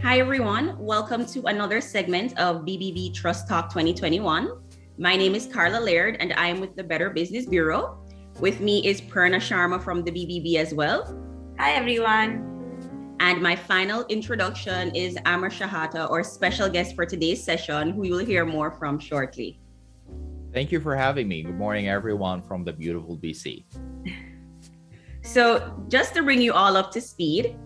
Hi, everyone. Welcome to another segment of BBB Trust Talk 2021. My name is Carla Laird, and I am with the Better Business Bureau. With me is Purna Sharma from the BBB as well. Hi, everyone. And my final introduction is Amar Shahata, our special guest for today's session, who you will hear more from shortly. Thank you for having me. Good morning, everyone from the beautiful BC. So just to bring you all up to speed,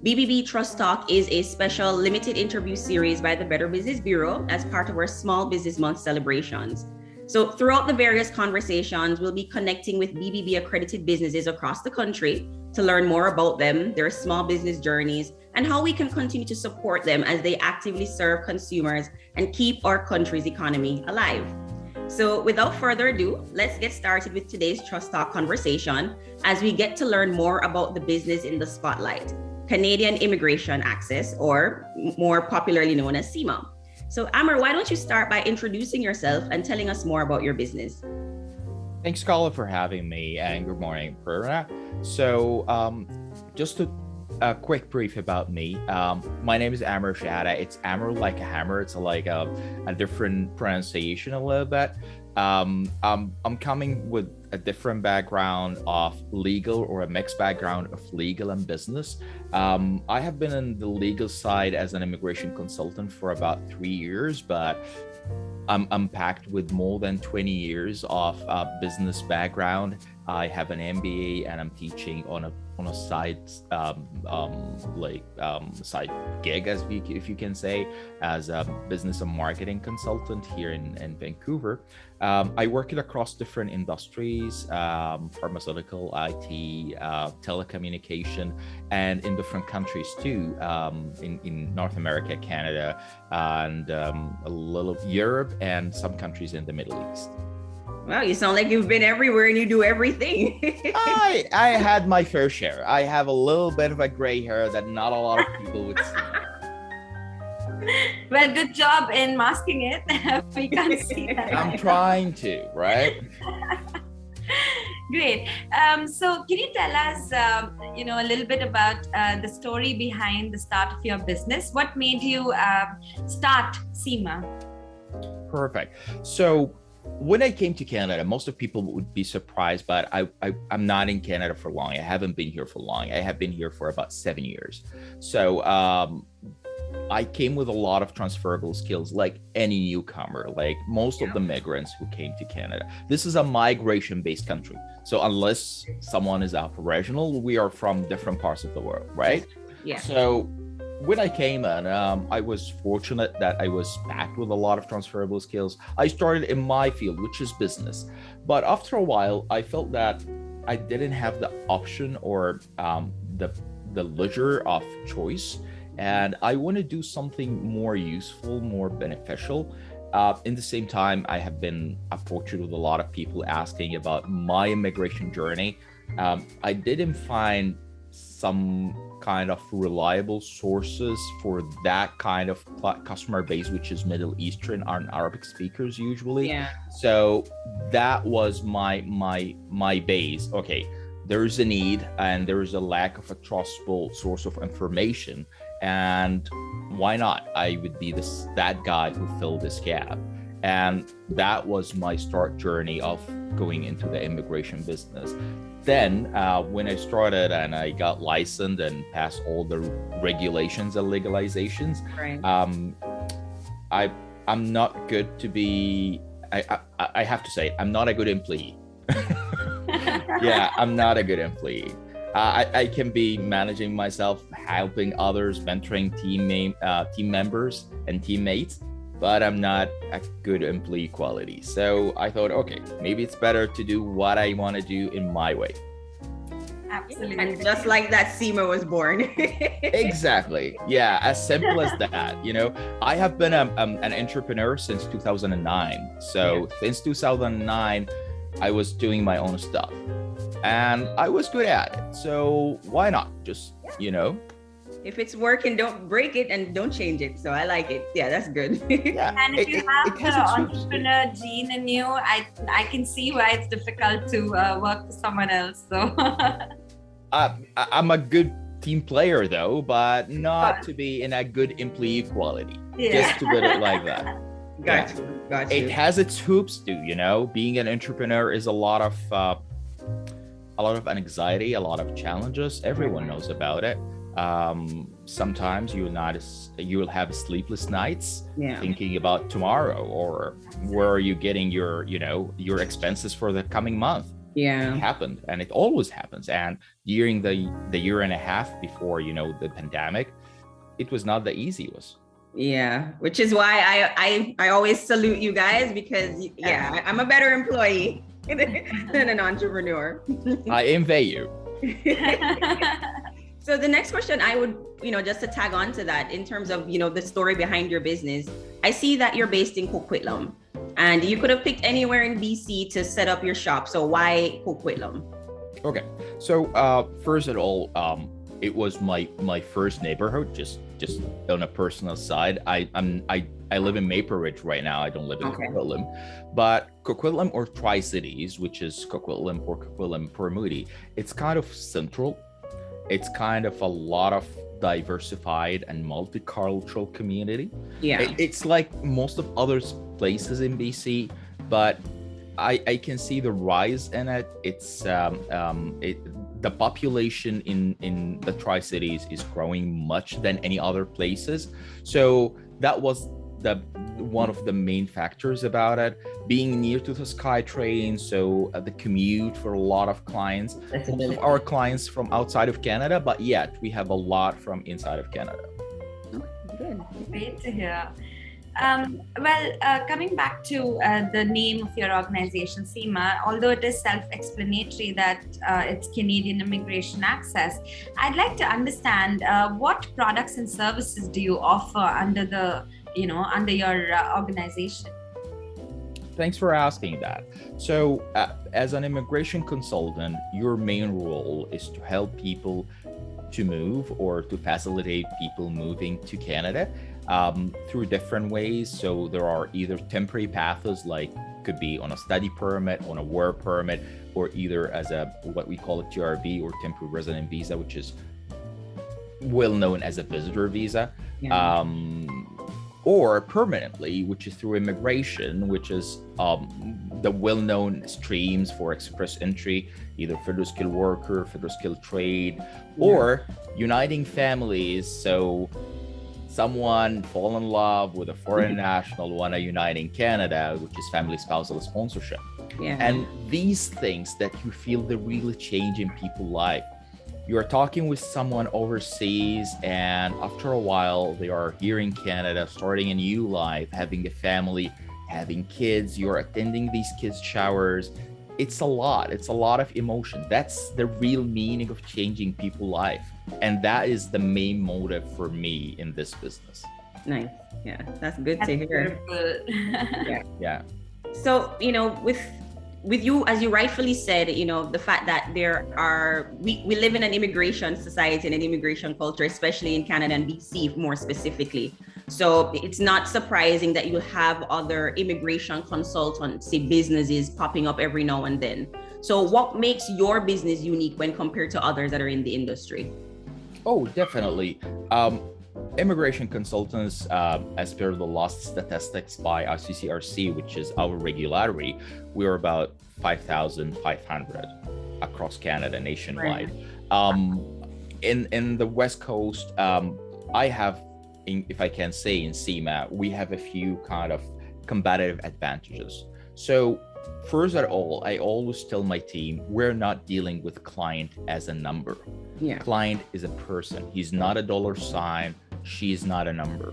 BBB Trust Talk is a special limited interview series by the Better Business Bureau as part of our Small Business Month celebrations. So throughout the various conversations, we'll be connecting with BBB accredited businesses across the country to learn more about them, their small business journeys, and how we can continue to support them as they actively serve consumers and keep our country's economy alive. So without further ado, let's get started with today's Trust Talk conversation as we get to learn more about the business in the spotlight, Canadian Immigration Access, or more popularly known as CIMMA. So Amar, why don't you start by introducing yourself and telling us more about your business? Thanks, Carla, for having me, and good morning, Purna. So just a quick brief about me. My name is Amar Shahata. It's Amar like a hammer. It's like a different pronunciation a little bit. I'm coming with a different background of legal, or a mixed background of legal and business. I have been in the legal side as an immigration consultant for about 3 years, but I'm packed with more than 20 years of business background. I have an MBA and I'm teaching on a side side gig, if you can say, as a business and marketing consultant here in Vancouver. I work across different industries, pharmaceutical, IT, telecommunication, and in different countries too, in North America, Canada, and a little of Europe, and some countries in the Middle East. Wow, you sound like you've been everywhere and you do everything. I had my fair share. I have a little bit of a gray hair that not a lot of people would see. Well, good job in masking it. We can't see that. I'm trying to, right? Great. So can you tell us, a little bit about the story behind the start of your business? What made you start CIMMA? Perfect. So when I came to Canada, most of people would be surprised, but I'm not in Canada for long. I haven't been here for long. I have been here for about 7 years. So I came with a lot of transferable skills, like any newcomer, like most of the migrants who came to Canada. This is a migration-based country. So unless someone is Aboriginal, we are from different parts of the world, right? Yeah. So when I came in, I was fortunate that I was packed with a lot of transferable skills. I started in my field, which is business. But after a while, I felt that I didn't have the option or the leisure of choice. And I want to do something more useful, more beneficial. In the same time, I have been approached with a lot of people asking about my immigration journey. I didn't find some kind of reliable sources for that kind of customer base, which is Middle Eastern and Arabic speakers usually. Yeah. So that was my base. Okay, there's a need and there's a lack of a trustable source of information, and why not? I would be that guy who filled this gap. And that was my start journey of going into the immigration business. Then when I started and I got licensed and passed all the regulations and legalizations, Right. I'm not good to be, I have to say, I'm not a good employee. Yeah, I'm not a good employee. I can be managing myself, helping others, mentoring team members and teammates, but I'm not a good employee quality. So I thought, okay, maybe it's better to do what I want to do in my way. Absolutely. And just like that, CIMMA was born. Exactly. Yeah, as simple as that. I have been an entrepreneur since 2009. So since 2009, I was doing my own stuff and I was good at it. So why not? Just, If it's working, don't break it and don't change it. So I like it. Yeah, that's good. Yeah. And if you have has the its roots. entrepreneur gene in you, I can see why it's difficult to work for someone else. So I'm a good team player though, but not to be in a good employee quality. Just to put it like that. Got you. Got you. It has its hoops too, you know. Being an entrepreneur is a lot of anxiety, a lot of challenges. Everyone knows about it. Sometimes you will have sleepless nights thinking about tomorrow, or where are you getting your expenses for the coming month. It happened, and it always happens. And during the year and a half before the pandemic, it was not the easiest. Yeah, which is why I always salute you guys, because I'm a better employee than an entrepreneur. I envy you. So the next question I would, just to tag on to that, in terms of, the story behind your business, I see that you're based in Coquitlam, and you could have picked anywhere in BC to set up your shop. So why Coquitlam? Okay, so first of all, it was my first neighborhood. Just on a personal side, I live in Maple Ridge right now. I don't live in Coquitlam, but Coquitlam, or Tri-Cities, which is Coquitlam or Coquitlam Permuti, it's kind of central. It's kind of a lot of diversified and multicultural community. It's like most of other places in BC, but I can see the rise in it. It's the population in the Tri-Cities is growing much than any other places. So that was one of the main factors about it, being near to the SkyTrain. So the commute for a lot of clients, most of our clients from outside of Canada, but yet we have a lot from inside of Canada. Good, great to hear. Coming back to the name of your organization, CIMMA, although it is self-explanatory that it's Canadian Immigration Access, I'd like to understand what products and services do you offer under your organization? Thanks for asking that. So as an immigration consultant, your main role is to help people to move, or to facilitate people moving to Canada through different ways. So there are either temporary paths, like could be on a study permit, on a work permit, or either as what we call a TRV, or temporary resident visa, which is well known as a visitor visa. Or permanently, which is through immigration, which is the well-known streams for express entry, either federal skilled worker, federal skilled trade, or uniting families. So someone fall in love with a foreign national, want to unite in Canada, which is family spousal sponsorship. And these things that you feel the real change in people's life. You are talking with someone overseas, and after a while, they are here in Canada, starting a new life, having a family, having kids. You're attending these kids' showers. It's a lot. It's a lot of emotion. That's the real meaning of changing people's life. And that is the main motive for me in this business. Nice. Yeah, that's good to hear. Yeah. So, with you, as you rightfully said, the fact that we live in an immigration society and an immigration culture, especially in Canada and BC more specifically. So it's not surprising that you have other immigration consultancy businesses popping up every now and then. So what makes your business unique when compared to others that are in the industry? Oh, definitely. Immigration consultants, as per the last statistics by ICCRC, which is our regulatory, we're about 5,500 across Canada nationwide. In the West Coast, I have, if I can say, in CIMMA, we have a few kind of competitive advantages. So first of all, I always tell my team, we're not dealing with client as a number. Client is a person. He's not a dollar sign. She's not a number.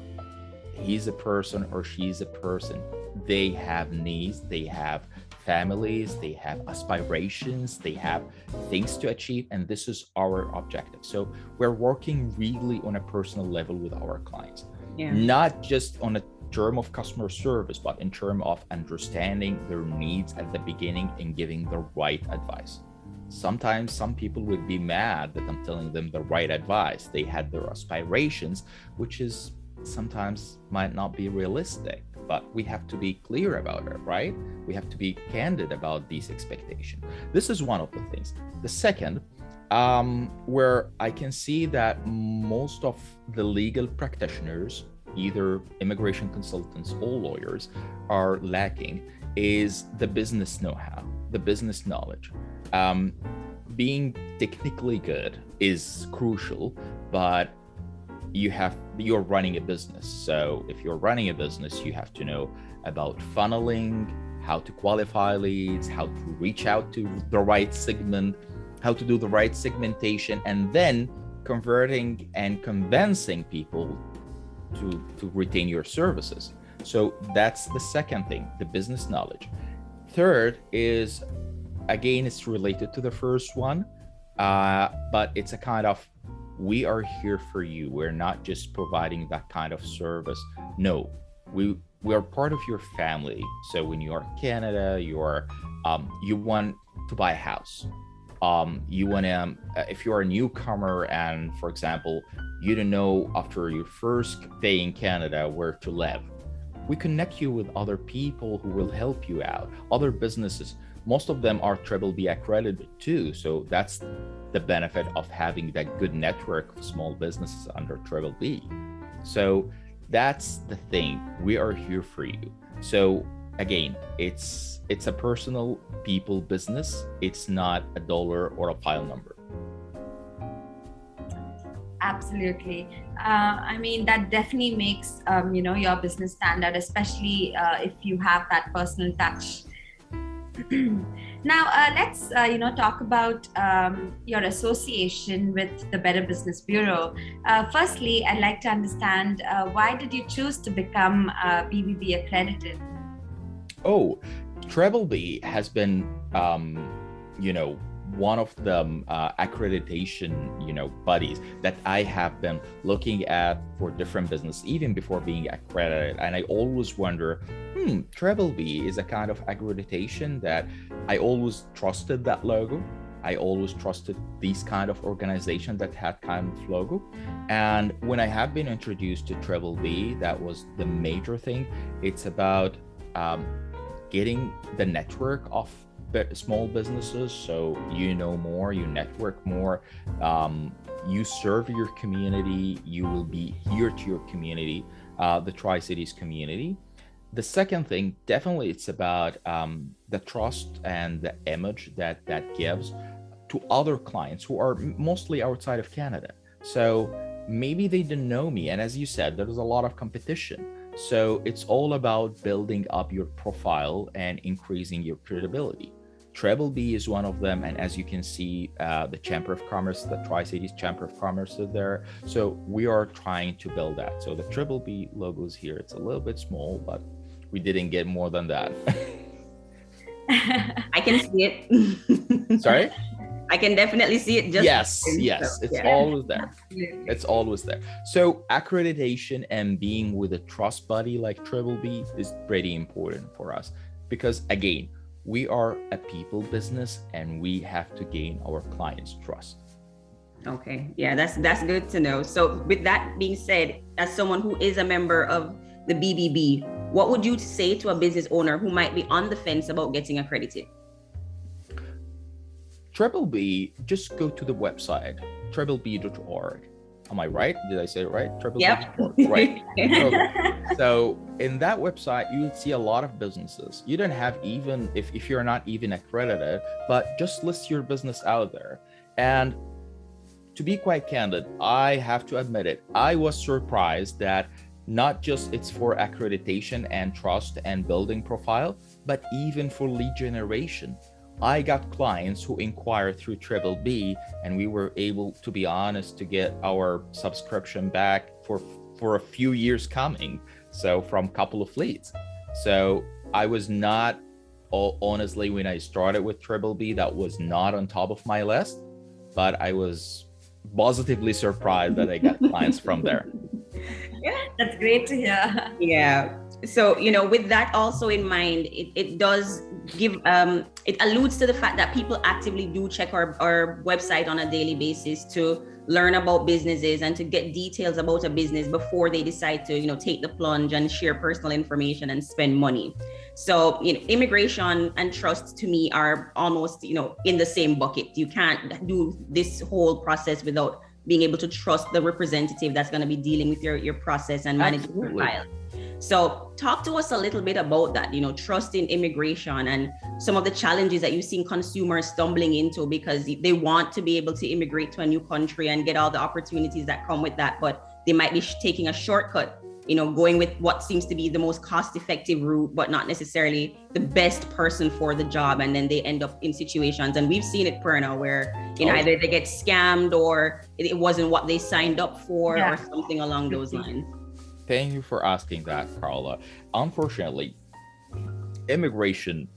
He's a person, or she's a person. They have needs, they have families, they have aspirations, they have things to achieve, and this is our objective. So we're working really on a personal level with our clients, not just on a term of customer service, but in terms of understanding their needs at the beginning and giving the right advice. Sometimes some people would be mad that I'm telling them the right advice. They had their aspirations, which is sometimes might not be realistic, but we have to be clear about it, right? We have to be candid about these expectations. This is one of the things. The second, where I can see that most of the legal practitioners, either immigration consultants or lawyers, are lacking is the business know-how, the business knowledge. Being technically good is crucial, but you're running a business. So if you're running a business, you have to know about funneling, how to qualify leads, how to reach out to the right segment, how to do the right segmentation, and then converting and convincing people to retain your services. So that's the second thing, the business knowledge. Third is, again, it's related to the first one, but it's a kind of, we are here for you. We're not just providing that kind of service. No, we are part of your family. So when you are in Canada, you want to buy a house. You want to, if you're a newcomer and, for example, you don't know after your first day in Canada where to live, we connect you with other people who will help you out, other businesses. Most of them are BBB accredited too. So that's the benefit of having that good network of small businesses under BBB. So that's the thing. We are here for you. So again, it's a personal people business. It's not a dollar or a file number. Absolutely. I mean, that definitely makes, your business stand out, especially if you have that personal touch. Now, let's, talk about your association with the Better Business Bureau. Firstly, I'd like to understand, why did you choose to become BBB accredited? Oh, BBB has been, one of the accreditation, bodies that I have been looking at for different business, even before being accredited. And I always wonder, BBB is a kind of accreditation that I always trusted that logo. I always trusted these kind of organization that had kind of logo. And when I have been introduced to BBB, that was the major thing. It's about getting the network of small businesses, so you know more, you network more, you serve your community, you will be here to your community, the Tri-Cities community. The second thing, definitely it's about the trust and the image that gives to other clients who are mostly outside of Canada. So maybe they didn't know me, and as you said, there's a lot of competition. So it's all about building up your profile and increasing your credibility. BBB is one of them, and as you can see, the Chamber of Commerce, the Tri-Cities Chamber of Commerce is there. So we are trying to build that. So the BBB logo is here. It's a little bit small, but we didn't get more than that. I can see it. Sorry? I can definitely see it. Yes, it's always there. Absolutely. It's always there. So accreditation and being with a trust body like BBB is pretty important for us, because again, we are a people business and we have to gain our clients' trust. Okay, yeah, that's good to know. So with that being said, as someone who is a member of the BBB, what would you say to a business owner who might be on the fence about getting accredited? BBB, just go to the website, BBB.org. Am I right? Did I say it right? Yep. Right. Okay. So in that website, you'll see a lot of businesses. You don't have even, if you're not even accredited, but just list your business out there. And to be quite candid, I have to admit it, I was surprised that not just it's for accreditation and trust and building profile, but even for lead generation. I got clients who inquired through BBB, and we were able, to be honest, to get our subscription back for a few years coming. So from a couple of leads. So I was not, honestly, when I started with BBB, that was not on top of my list, but I was positively surprised that I got clients from there. Yeah, that's great to hear. Yeah. So, with that also in mind, it does give it alludes to the fact that people actively do check our website on a daily basis to learn about businesses and to get details about a business before they decide to, take the plunge and share personal information and spend money. So, immigration and trust to me are almost, in the same bucket. You can't do this whole process without being able to trust the representative that's going to be dealing with your process and managing your file. So talk to us a little bit about that, trust in immigration and some of the challenges that you've seen consumers stumbling into because they want to be able to immigrate to a new country and get all the opportunities that come with that, but they might be taking a shortcut, going with what seems to be the most cost-effective route, but not necessarily the best person for the job. And then they end up in situations, and we've seen it, Perna, where either they get scammed or it wasn't what they signed up for or something along those lines. Thank you for asking that, Carla. Unfortunately, immigration,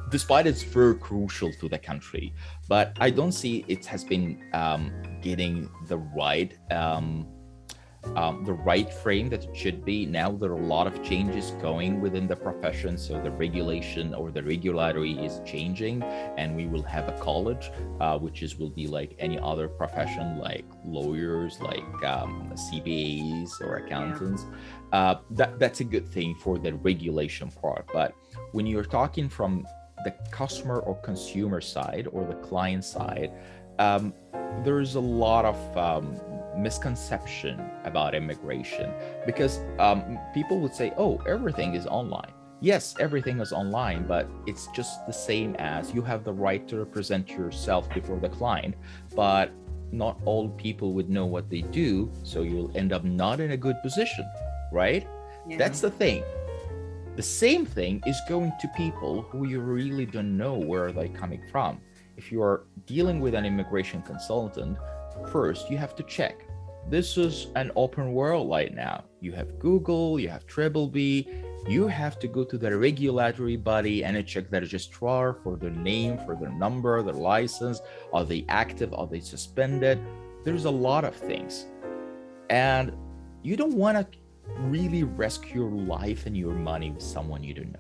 despite it's very crucial to the country, but I don't see it has been getting the right frame that it should be. Now there are a lot of changes going within the profession, so the regulation or the regulatory is changing, and we will have a college which will be like any other profession, like lawyers, like CPAs or accountants. That's a good thing for the regulation part. But when you're talking from the customer or consumer side or the client side, there's a lot of misconception about immigration because people would say, oh, everything is online. Yes, everything is online, but it's just the same as you have the right to represent yourself before the client, but not all people would know what they do, so you'll end up not in a good position, right? Yeah. That's the thing. The same thing is going to people who you really don't know where they're coming from. If you are dealing with an immigration consultant, first you have to check. This is an open world right now. You have Google, you have BBB, you have to go to the regulatory body and check their registrar for their name, for their number, their license. Are they active? Are they suspended? There's a lot of things. And you don't want to really risk your life and your money with someone you don't know.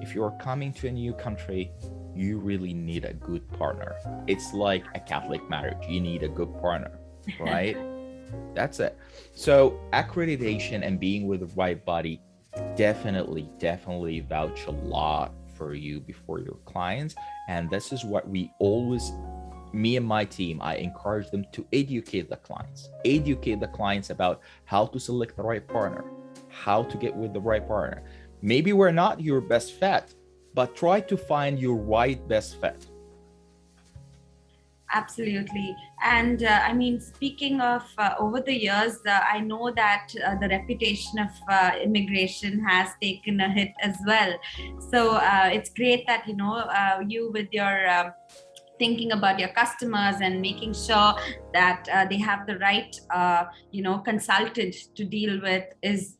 If you're coming to a new country, you really need a good partner. It's like a Catholic marriage. You need a good partner, right? That's it. So accreditation and being with the right body definitely vouch a lot for you before your clients. And this is what we always, me and my team, I encourage them to educate the clients about how to select the right partner, how to get with the right partner. Maybe we're not your best fit, but try to find your right best fit. Absolutely. And I mean, speaking of over the years, I know that the reputation of immigration has taken a hit as well. So it's great that, you with your thinking about your customers and making sure that they have the right, consultant to deal with is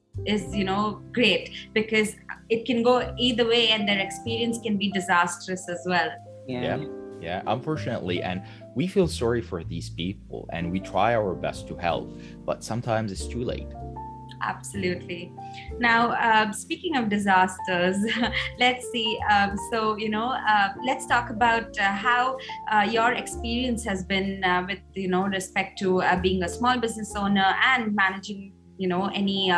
great, because it can go either way and their experience can be disastrous as well. Yeah, unfortunately, and we feel sorry for these people and we try our best to help, but sometimes it's too late. Absolutely. Now, speaking of disasters, let's see. Let's talk about how your experience has been with, respect to being a small business owner and managing any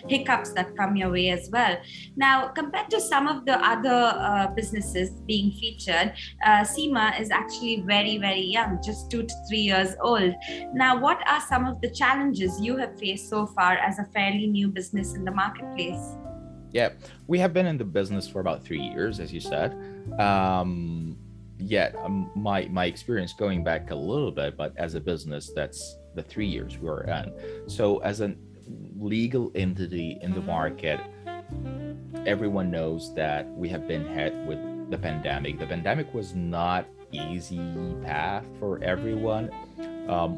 hiccups that come your way as well. Now, compared to some of the other businesses being featured, CIMMA is actually very, very young, just 2 to 3 years old. Now, what are some of the challenges you have faced so far as a fairly new business in the marketplace? Yeah, we have been in the business for about 3 years, as you said. My experience going back a little bit, but as a business, that's the 3 years we were in. So as a legal entity in the market, everyone knows that we have been hit with the pandemic. The pandemic was not easy path for everyone.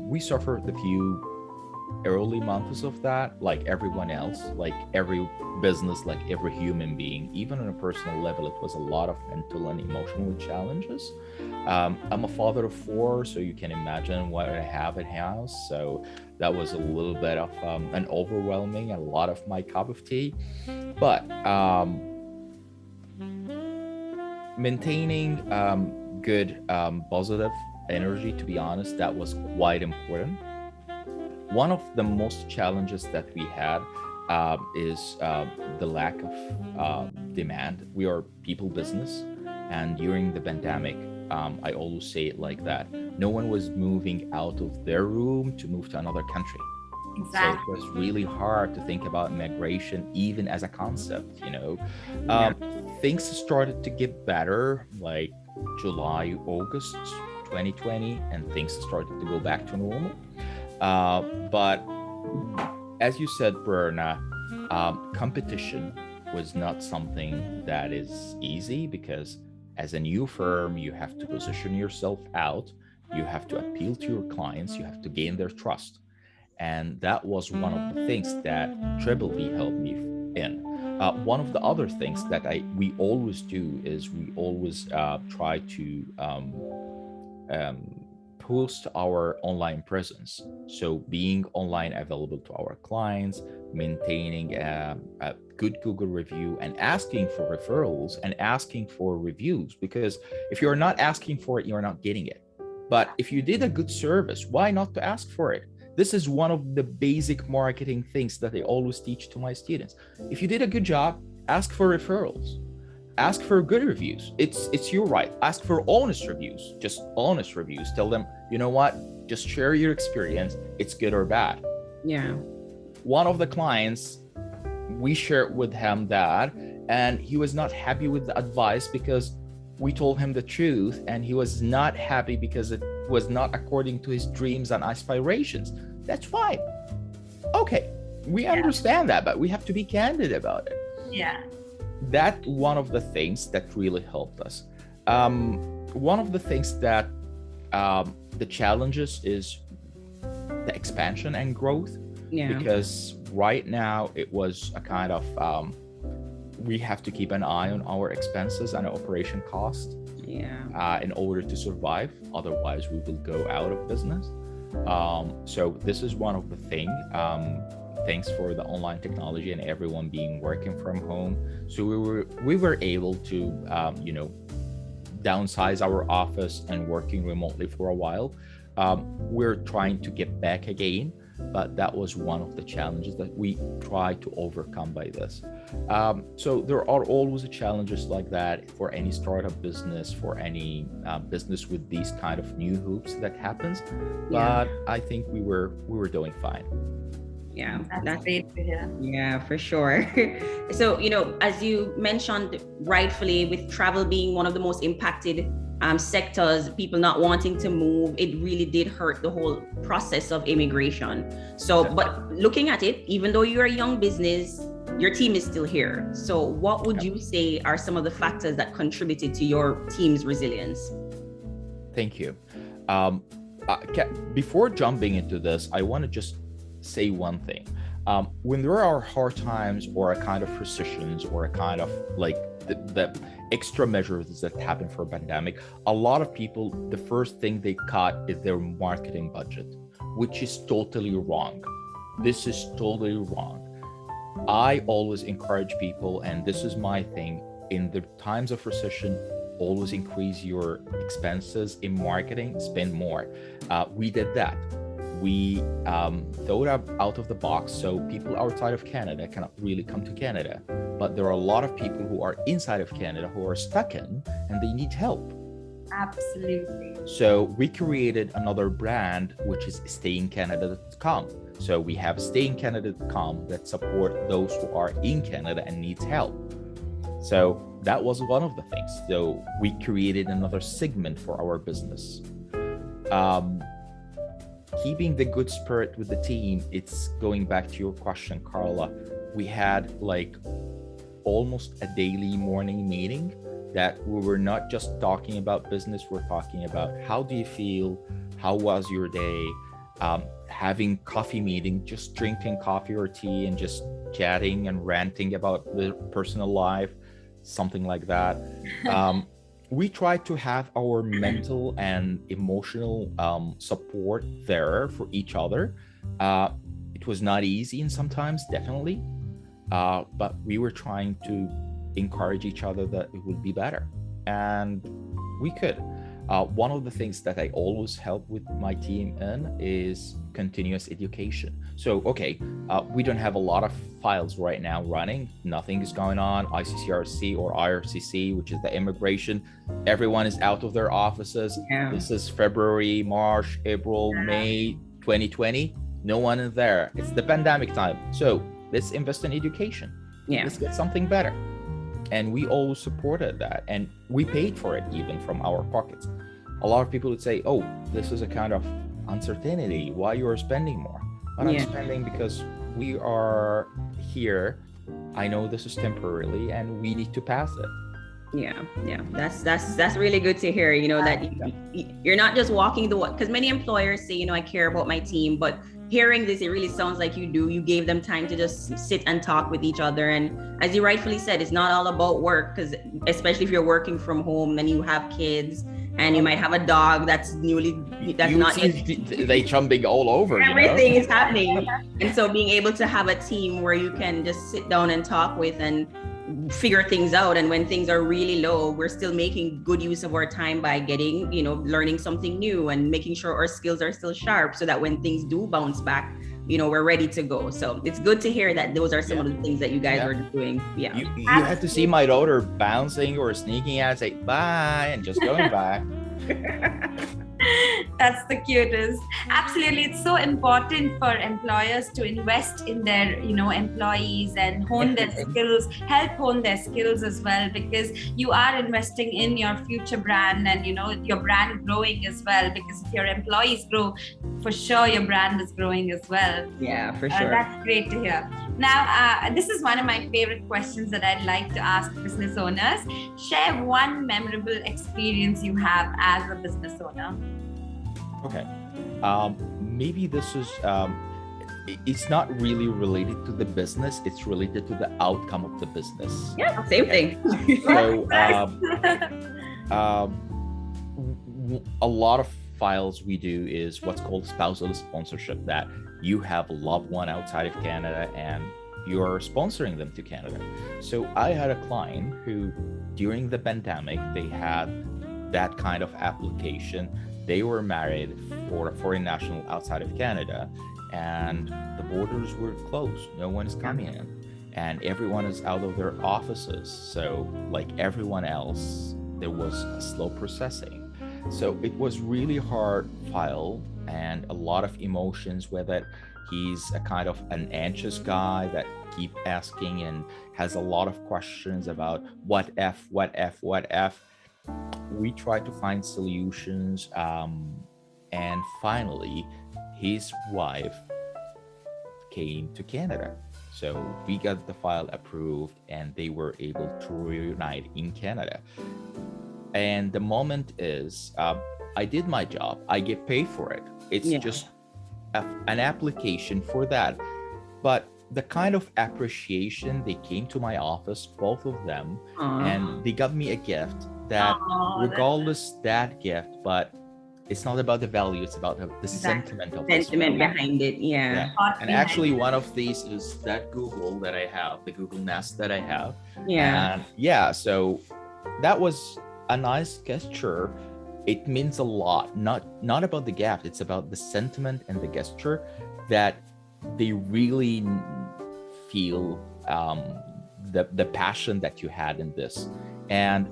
We suffered a few early months of that, like everyone else, like every business, like every human being, even on a personal level, it was a lot of mental and emotional challenges. I'm a father of four, so you can imagine what I have at house. So that was a little bit of an overwhelming, a lot of my cup of tea. But maintaining good positive energy, to be honest, that was quite important. One of the most challenges that we had is the lack of demand. We are people business, and during the pandemic, I always say it like that: no one was moving out of their room to move to another country. Exactly. So it was really hard to think about migration even as a concept, Things started to get better like July, August 2020, and things started to go back to normal. But as you said, Berna, competition was not something that is easy, because as a new firm, you have to position yourself out, you have to appeal to your clients, you have to gain their trust. And that was one of the things that Triple B helped me in. One of the other things that we always do is we always try to boost our online presence. So being online available to our clients, maintaining a good Google review, and asking for referrals and asking for reviews, because if you're not asking for it, you're not getting it. But if you did a good service, why not to ask for it? This is one of the basic marketing things that I always teach to my students. If you did a good job, ask for referrals. Ask for good reviews. It's your right. Ask for honest reviews, just honest reviews. Tell them, you know what, just share your experience. It's good or bad. Yeah. One of the clients, we shared with him that, and he was not happy with the advice because we told him the truth, and he was not happy because it was not according to his dreams and aspirations. That's fine. Okay, we understand that, but we have to be candid about it. Yeah. That one of the things that really helped us. One of the things that the challenges is the expansion and growth. Yeah. Because right now it was a kind of we have to keep an eye on our expenses and operation cost. Yeah. In order to survive. Otherwise, we will go out of business. So this is one of the things. Thanks for the online technology and everyone being working from home. So we were able to downsize our office and working remotely for a while. We're trying to get back again, but that was one of the challenges that we try to overcome by this. So there are always challenges like that for any startup business, for any business with these kind of new hoops that happens. But I think we were doing fine. Yeah, that's great to hear. Yeah, for sure. So, as you mentioned rightfully, with travel being one of the most impacted sectors, people not wanting to move, it really did hurt the whole process of immigration. So, but looking at it, even though you're a young business, your team is still here. So what would you say are some of the factors that contributed to your team's resilience? Thank you. Before jumping into this, I want to just say one thing. When there are hard times or a kind of recessions or a kind of like the extra measures that happen for a pandemic, a lot of people, the first thing they cut is their marketing budget, which is totally wrong. This is totally wrong. I always encourage people, and this is my thing, in the times of recession, always increase your expenses in marketing, spend more. We did that. We thought out of the box, so people outside of Canada cannot really come to Canada. But there are a lot of people who are inside of Canada who are stuck in, and they need help. Absolutely. So we created another brand, which is stayincanada.com. So we have stayincanada.com that support those who are in Canada and needs help. So that was one of the things. So we created another segment for our business. Keeping the good spirit with the team, it's going back to your question, Carla. We had like almost a daily morning meeting that we were not just talking about business, we're talking about how do you feel, how was your day, having coffee meeting, just drinking coffee or tea and just chatting and ranting about the personal life, something like that. We try to have our mental and emotional support there for each other. It was not easy and sometimes, definitely, but we were trying to encourage each other that it would be better, and we could. One of the things that I always help with my team in is continuous education. So, okay, we don't have a lot of files right now running. Nothing is going on. ICCRC or IRCC, which is the immigration, everyone is out of their offices. Yeah. This is February, March, April, May 2020. No one is there. It's the pandemic time. So let's invest in education. Yeah. Let's get something better. And we always supported that, and we paid for it even from our pockets. A lot of people would say, oh, this is a kind of uncertainty, why you are spending more. But I'm spending because we are here. I know this is temporarily and we need to pass it. Yeah, that's really good to hear, that you're not just walking the walk, because many employers say, I care about my team, but hearing this, it really sounds like you gave them time to just sit and talk with each other. And as you rightfully said, it's not all about work, because especially if you're working from home and you have kids and you might have a dog they jumping all over. Everything is happening. And so being able to have a team where you can just sit down and talk with and figure things out, and when things are really low, we're still making good use of our time by getting, learning something new and making sure our skills are still sharp, so that when things do bounce back, we're ready to go. So it's good to hear that those are some of the things that you guys were doing. Yeah. You had to see my daughter bouncing or sneaking out, say bye and just going back. That's the cutest. Absolutely. It's so important for employers to invest in their, employees and hone their skills, help hone their skills as well, because you are investing in your future brand and, your brand growing as well, because if your employees grow, for sure your brand is growing as well. Yeah, for sure. That's great to hear. Now, this is one of my favorite questions that I'd like to ask business owners. Share one memorable experience you have as a business owner. Okay. Maybe this is, it's not really related to the business. It's related to the outcome of the business. Yeah, same thing. So, a lot of files we do is what's called spousal sponsorship, that you have a loved one outside of Canada and you're sponsoring them to Canada. So I had a client who, during the pandemic, they had that kind of application. They were married for a foreign national outside of Canada, and the borders were closed. No one is coming in, and everyone is out of their offices. So like everyone else, there was a slow processing. So it was really hard file and a lot of emotions with it. He's a kind of an anxious guy that keep asking and has a lot of questions about what if. We tried to find solutions, and finally his wife came to Canada. So we got the file approved and they were able to reunite in Canada. And the moment is, I did my job. I get paid for it. It's just an application for that. But the kind of appreciation, they came to my office, both of them, and they got me a gift that regardless that gift, but it's not about the value, it's about the sentiment of it. Sentiment behind it, yeah. And actually one of these is that Google that I have, the Google Nest that I have. Yeah. And so that was a nice gesture. It means a lot, not about the gift, it's about the sentiment and the gesture that they really feel the passion that you had in this. And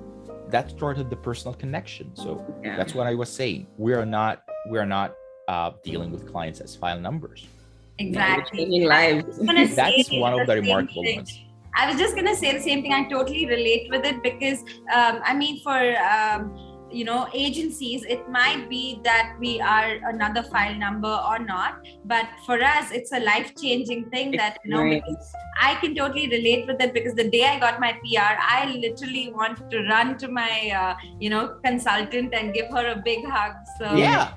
that started the personal connection. So that's what I was saying. We are not dealing with clients as file numbers. Exactly. That's one of the remarkable ones. I was just going to say the same thing. I totally relate with it because, agencies, it might be that we are another file number or not, but for us it's a life-changing thing that because I can totally relate with it, because the day I got my PR, I literally want to run to my consultant and give her a big hug. So yeah,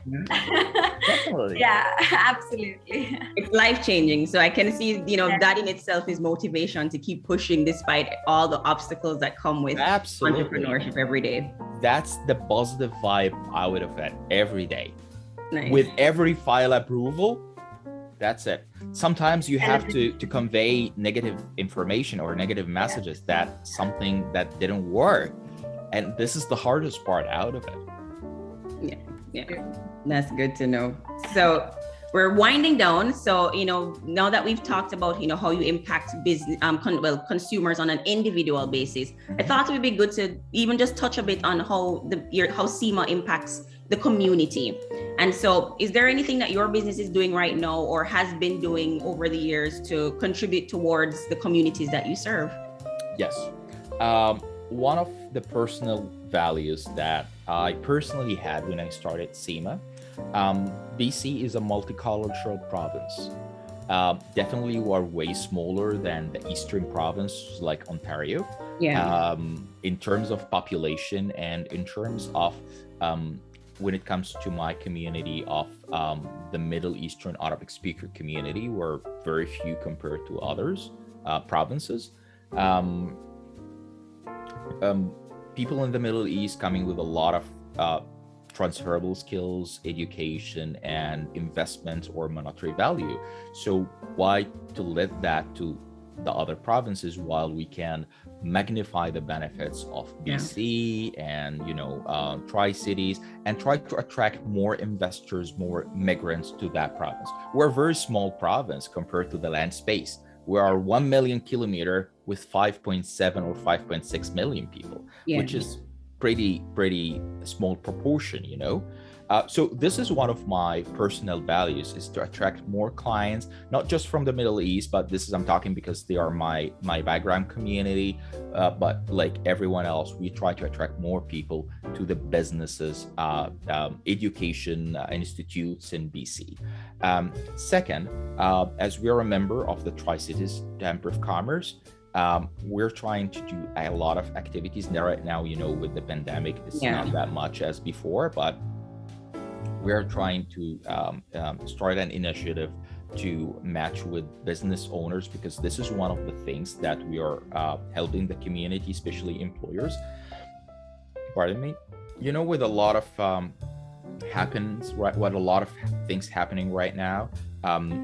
definitely. yeah, absolutely. It's life-changing. So I can see, that in itself is motivation to keep pushing despite all the obstacles that come with entrepreneurship every day. That's the positive vibe I would have had every day. Nice. With every file approval, that's it. Sometimes you have to convey negative information or negative messages that something that didn't work. And this is the hardest part out of it. Yeah. That's good to know. So we're winding down. So, now that we've talked about, how you impact business, consumers on an individual basis, I thought it would be good to even just touch a bit on how CIMMA impacts the community. And so is there anything that your business is doing right now or has been doing over the years to contribute towards the communities that you serve? Yes. One of the personal values that I personally had when I started CIMMA, BC is a multicultural province. Definitely we are way smaller than the eastern province like Ontario. Yeah. In terms of population and in terms of when it comes to my community of the Middle Eastern Arabic speaker community, we're very few compared to others provinces. People in the Middle East coming with a lot of transferable skills, education, and investment or monetary value. So why to let that to the other provinces while we can magnify the benefits of BC and Tri-Cities and try to attract more investors, more migrants to that province. We're a very small province compared to the land space. We are 1 million kilometer with 5.7 or 5.6 million people, which is pretty small proportion, So this is one of my personal values, is to attract more clients, not just from the Middle East, but I'm talking because they are my background community, but like everyone else, we try to attract more people to the businesses, education institutes in BC. Second, as we're a member of the Tri-Cities Chamber of Commerce, we're trying to do a lot of activities right now, with the pandemic, it's not that much as before, but we're trying to start an initiative to match with business owners, because this is one of the things that we are helping the community, especially employers. Pardon me. With a lot of a lot of things happening right now,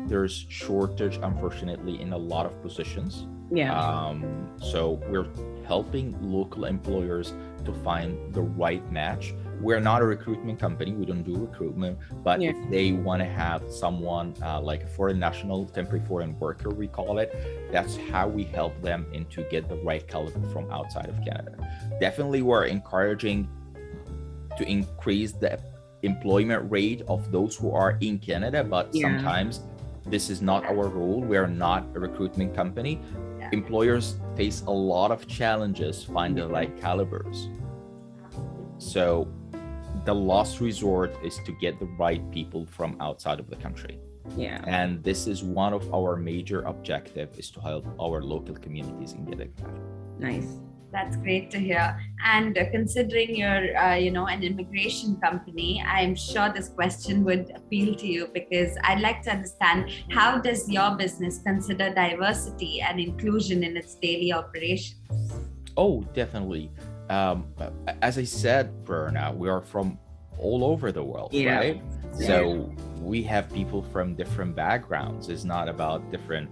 there's shortage, unfortunately, in a lot of positions. So we're helping local employers to find the right match. We're not a recruitment company, we don't do recruitment, but if they want to have someone like a foreign national, temporary foreign worker, we call it, that's how we help them to get the right caliber from outside of Canada. Definitely we're encouraging to increase the employment rate of those who are in Canada, but sometimes this is not our role. We're not a recruitment company. Employers face a lot of challenges finding the right calibers. So the last resort is to get the right people from outside of the country. And this is one of our major objectives, is to help our local communities in getting that. Nice. That's great to hear. And considering you're, an immigration company, I'm sure this question would appeal to you, because I'd like to understand, how does your business consider diversity and inclusion in its daily operations? Oh, definitely. As I said, Berna, we are from all over the world, right? So we have people from different backgrounds. It's not about different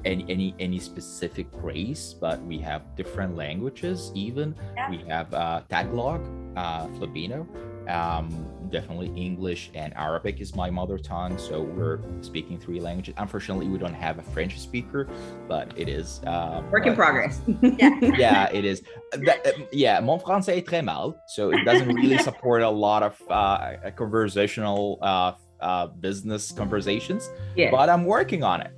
any specific race, but we have different languages. Even we have Tagalog, Filipino, definitely English and Arabic is my mother tongue, so we're speaking 3 languages. Unfortunately, we don't have a French speaker, but it is work in progress. Yeah, it is. Mon français est très mal, so it doesn't really support a lot of conversational business conversations, but I'm working on it.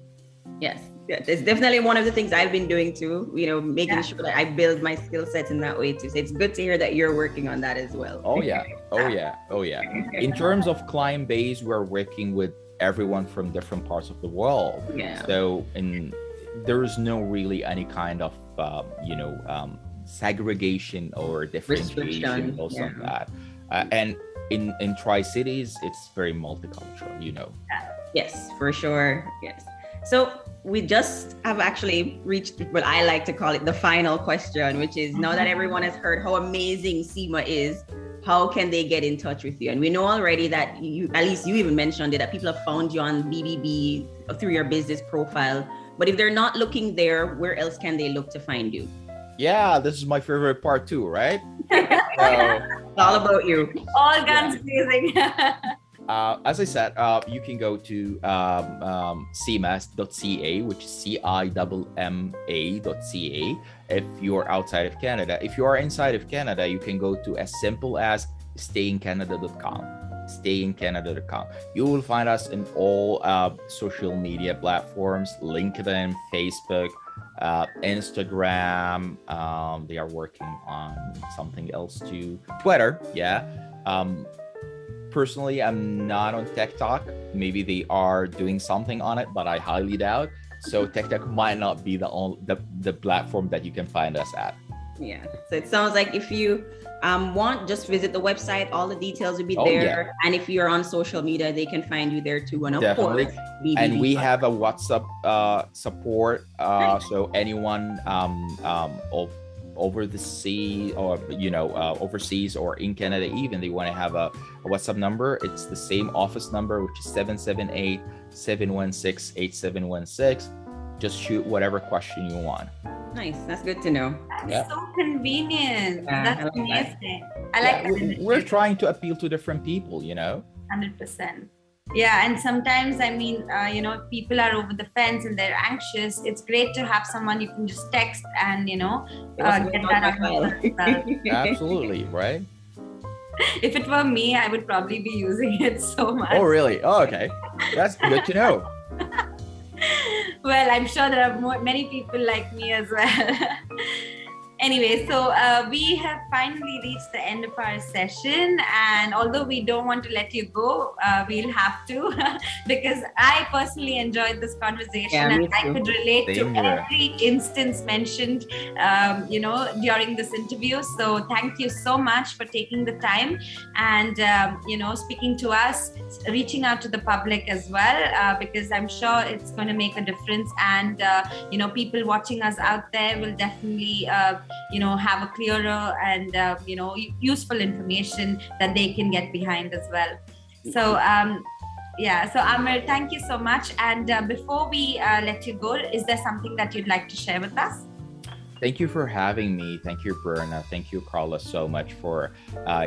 Yes, Yeah, it's definitely one of the things I've been doing too, making Yeah. sure that I build my skill sets in that way too. So it's good to hear that you're working on that as well. Oh yeah, oh yeah, oh yeah. In terms of client base, we're working with everyone from different parts of the world. Yeah. So there's no really any kind of segregation or differentiation or something like that. And in Tri-Cities, it's very multicultural. Yes, for sure. Yes. So we just have actually reached what I like to call it the final question, which is now that everyone has heard how amazing CIMMA is, how can they get in touch with you? And we know already that at least you even mentioned it, that people have found you on BBB through your business profile. But if they're not looking there, where else can they look to find you? Yeah, this is my favorite part too, right? It's all about you. All guns blazing. As I said, you can go to CIMMA.ca, which is CIMMA.ca if you're outside of Canada. If you are inside of Canada, you can go to as simple as stayincanada.com. Stayincanada.com. You will find us in all social media platforms, LinkedIn, Facebook, Instagram. They are working on something else too. Twitter, yeah. Personally, I'm not on TikTok. Maybe they are doing something on it, but I highly doubt. So TikTok might not be the platform that you can find us at. Yeah. So it sounds like if you want, just visit the website. All the details will be there. Yeah. And if you're on social media, they can find you there too. And of Definitely. course, BBB and we have a WhatsApp support. So anyone over the sea or overseas or in Canada, even they want to have a WhatsApp number, it's the same office number, which is 778-716-8716. Just shoot whatever question you want. Nice, that's good to know. That's so convenient. That's amazing. I like that. We're trying to appeal to different people, 100%. Yeah, and sometimes, people are over the fence and they're anxious. It's great to have someone you can just text and, get that out. Absolutely, right? If it were me, I would probably be using it so much. Oh, really? Oh, okay. That's good to know. Well, I'm sure there are many people like me as well. Anyway, so we have finally reached the end of our session, and although we don't want to let you go, we'll have to because I personally enjoyed this conversation and I could relate to every instance mentioned, during this interview. So thank you so much for taking the time and, speaking to us, reaching out to the public as well, because I'm sure it's going to make a difference, and, people watching us out there will definitely have a clearer and useful information that they can get behind as well. So so Amir, thank you so much. And before we let you go, is there something that you'd like to share with us? Thank you for having me. Thank you, Berna. Thank you, Carla, so much for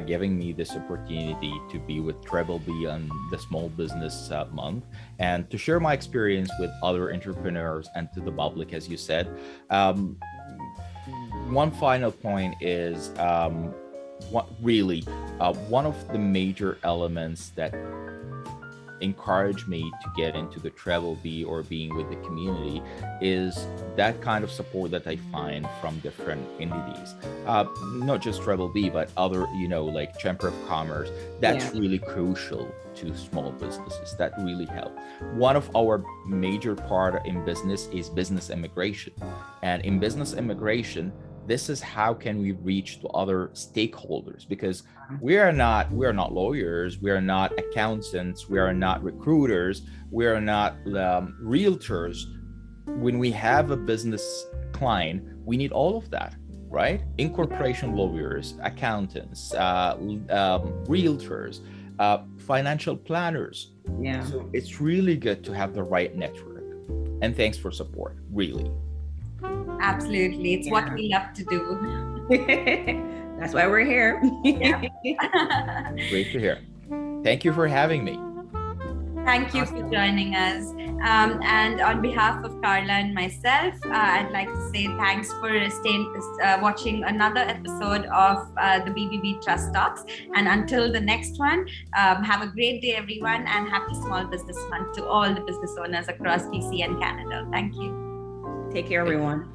giving me this opportunity to be with Treble B on the Small Business Month and to share my experience with other entrepreneurs and to the public, as you said. One final point is one of the major elements that encouraged me to get into the Treble B or being with the community is that kind of support that I find from different entities, not just Treble B, but other, like Chamber of Commerce. That's really crucial to small businesses. That really help. One of our major part in business is business immigration, and in business immigration, this is how can we reach to other stakeholders, because we are not lawyers, we are not accountants, we are not recruiters, we are not realtors. When we have a business client, we need all of that, right? Incorporation lawyers, accountants, realtors, financial planners. Yeah. So it's really good to have the right network. And thanks for support, really. Absolutely. It's what we love to do. That's why we're here. Great to hear. Thank you for having me. Thank you for joining us. And on behalf of Carla and myself, I'd like to say thanks for watching another episode of the BBB Trust Talks. And until the next one, have a great day, everyone, and happy Small Business Month to all the business owners across BC and Canada. Thank you. Take care, everyone.